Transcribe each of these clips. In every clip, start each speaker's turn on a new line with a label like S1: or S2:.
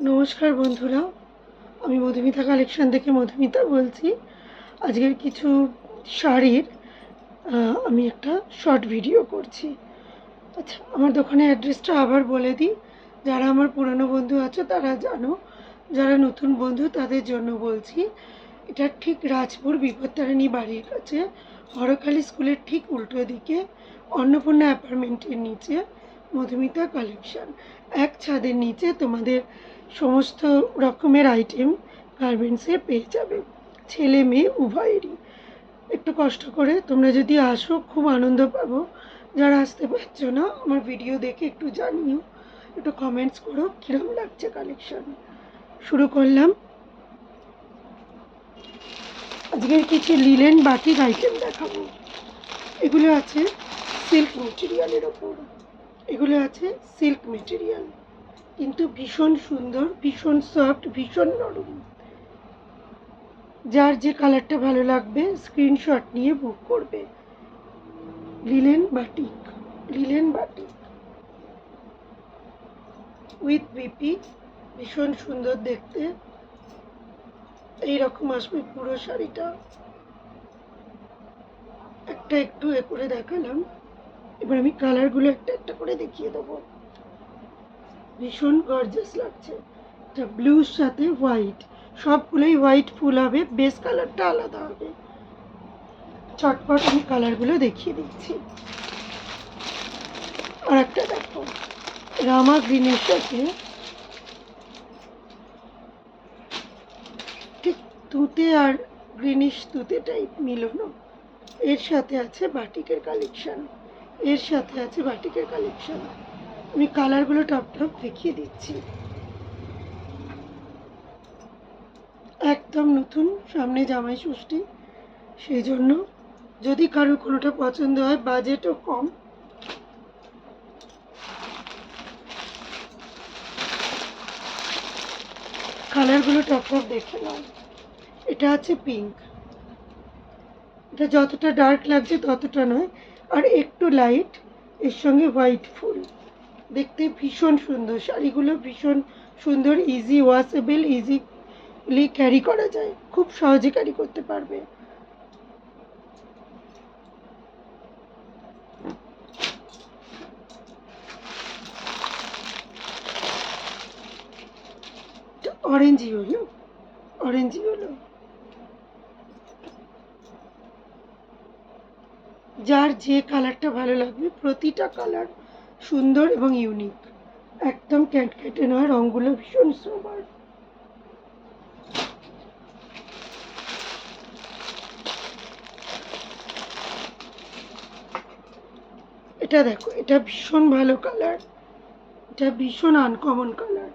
S1: নমস্কার বন্ধুরা, আমি মধুমিতা কালেকশন থেকে মধুমিতা বলছি। আজকের কিছু শাড়ির আমি একটা শর্ট ভিডিও করছি। আচ্ছা, আমার দোকানের অ্যাড্রেসটা আবার বলে দিই। যারা আমার পুরনো বন্ধু আছে তারা জানো, যারা নতুন বন্ধু তাদের জন্য বলছি। এটা ঠিক রাজপুর বিপত্তারিণী বাড়ির কাছে, হরকালী স্কুলের ঠিক উল্টো দিকে, অন্নপূর্ণা অ্যাপার্টমেন্টের নিচে মধুমিতা কালেকশন। এক ছাদের নিচে তোমাদের সমস্ত রকমের আইটেম গার্মেন্টসের পেয়ে যাবে, ছেলে মেয়ে উভয়েরই। একটু কষ্ট করে তোমরা যদি আসো খুব আনন্দ পাবো। যারা আসতে পারছো না আমার ভিডিও দেখে একটু জানিও, একটু কমেন্টস করো কিরম লাগছে কালেকশন। শুরু করলাম। আজকের কিছু লিলেন বাটিক আইটেম দেখাবো। এগুলো আছে সিল্ক মেটেরিয়ালের ওপর, এগুলো আছে সিল্ক মেটেরিয়াল, কিন্তু ভীষণ সুন্দর, ভীষণ সফট, ভীষণ নরম। যার যে কালারটা ভালো লাগবে স্ক্রিনশট নিয়ে বুক করবে। Linen batik, linen batik with BP, ভীষণ সুন্দর দেখতে। এইরকম আসবে পুরো শাড়িটা। একটা একটু এ করে দেখালাম, এবার আমি কালারগুলো একটা একটা করে দেখিয়ে দেবো। ভীষণ গর্জাস লাগছে। এটা ব্লুর সাথে হোয়াইট, সবগুলোই হোয়াইট ফুল হবে, বেস কালারটা আলাদা হবে। চটপট আমি কালারগুলো দেখিয়ে দিচ্ছি। আর একটা দেখো, রামা গ্রিনের সাথে ঠিক তুতে আর গ্রিনিশ তুতে টাইপ মিলানো। এর সাথে আছে বাটিকের কালেকশন, এর সাথে আছে বাটিকের কালেকশন। আমি কালারগুলো টপ টপ দেখিয়ে দিচ্ছি। একদম নতুন, সামনে জামাই ষষ্ঠী, সেই জন্য যদি কারোর কোনোটা পছন্দ হয়, বাজেটও কম, কালারগুলো টপ টপ দেখে নাও। এটা আছে পিঙ্ক, এটা যতটা ডার্ক লাগছে ততটা নয়, আর একটু লাইট, এর সঙ্গে হোয়াইট ফুল। দেখতে ভীষণ সুন্দর, শাড়িগুলো ভীষণ সুন্দর, ইজি ওয়াশেবল, ইজিলি ক্যারি করা যায়, খুব সহজে ক্যারি করতে পারবে। Orange yellow, orange yellow. যার যে কালারটা ভালো লাগবে, প্রতিটা কালার সুন্দর এবং ইউনিক, একদম ক্যাটকেটে নয়, রঙগুলো ভীষণ সোবার। এটা দেখো, এটা ভীষণ ভালো কালার, এটা ভীষণ আনকমন কালার।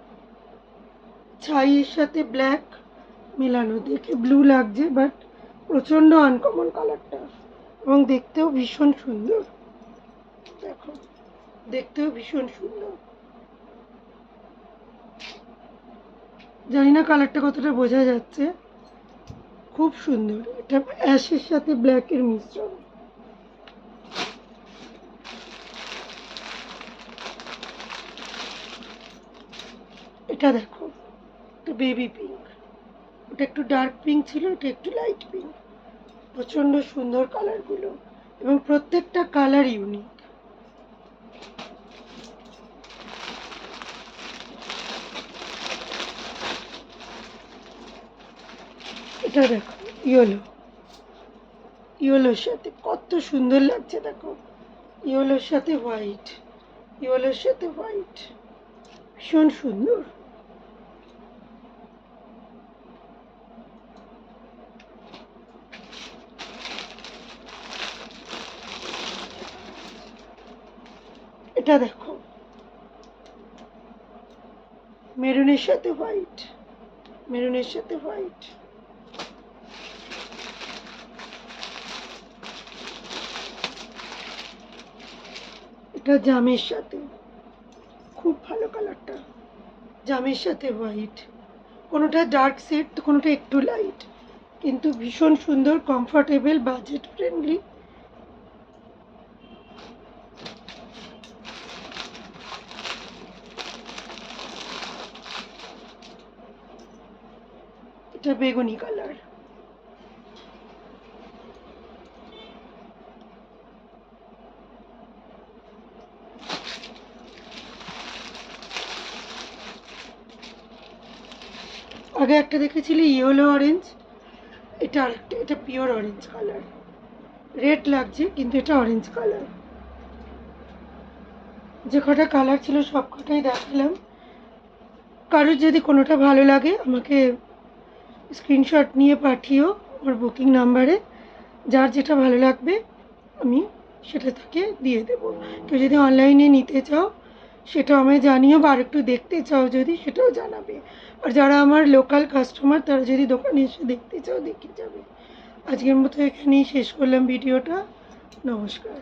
S1: ছাইয়ের সাথে ব্ল্যাক মেলানো, দেখে ব্লু লাগছে বাট প্রচণ্ড আনকমন কালারটা, এবং দেখতেও ভীষণ সুন্দর। দেখো, দেখতেও ভীষণ সুন্দর। জানি না কালারটা কতটা বোঝা যাচ্ছে, খুব সুন্দর। এটা অ্যাশের সাথে ব্ল্যাকের মিশ্রণ। এটা দেখো, এটা বেবি পিঙ্ক, ওটা একটু ডার্ক পিঙ্ক ছিল, এটা একটু লাইট পিঙ্ক। প্রচণ্ড সুন্দর কালারগুলো, এবং প্রত্যেকটা কালার ইউনিক। এটা দেখো, ইয়েলো, ইয়েলোর সাথে কত সুন্দর লাগছে দেখো, ইয়েলোর সাথে হোয়াইট, ইয়েলোর সাথে হোয়াইট, ভীষণ সুন্দর। এটা দেখো, মেরুনের সাথে হোয়াইট, মেরুনের সাথে হোয়াইট। এটা জামের সাথে, খুব ভালো কালারটা, জামের সাথে হোয়াইট। কোনোটা ডার্ক সেট, কোনোটা একটু লাইট, কিন্তু ভীষণ সুন্দর, কমফোর্টেবল, বাজেট ফ্রেন্ডলি। এটা বেগুনি কালার। আগে একটা দেখেছিলি ইয়েলো অরেঞ্জ, এটা আরেকটা, এটা পিওর অরেঞ্জ কালার। রেড লাগছে কিন্তু এটা অরেঞ্জ কালার। যে কটা কালার ছিল সব কটাই দেখালাম। কারোর যদি কোনোটা ভালো লাগে আমাকে স্ক্রিনশট নিয়ে পাঠিও আমার বুকিং নাম্বারে। যার যেটা ভালো লাগবে আমি সেটা তাকে দিয়ে দেবো। কেউ যদি অনলাইনে নিতে চাও সেটাও আমায় জানিও, বা আরেকটু দেখতে চাও যদি সেটাও জানাবে। আর যারা আমার লোকাল কাস্টমার তারা যদি দোকানে এসে দেখতে চাও দেখে যাবে। আজকের মতো এখানেই শেষ করলাম ভিডিওটা। নমস্কার।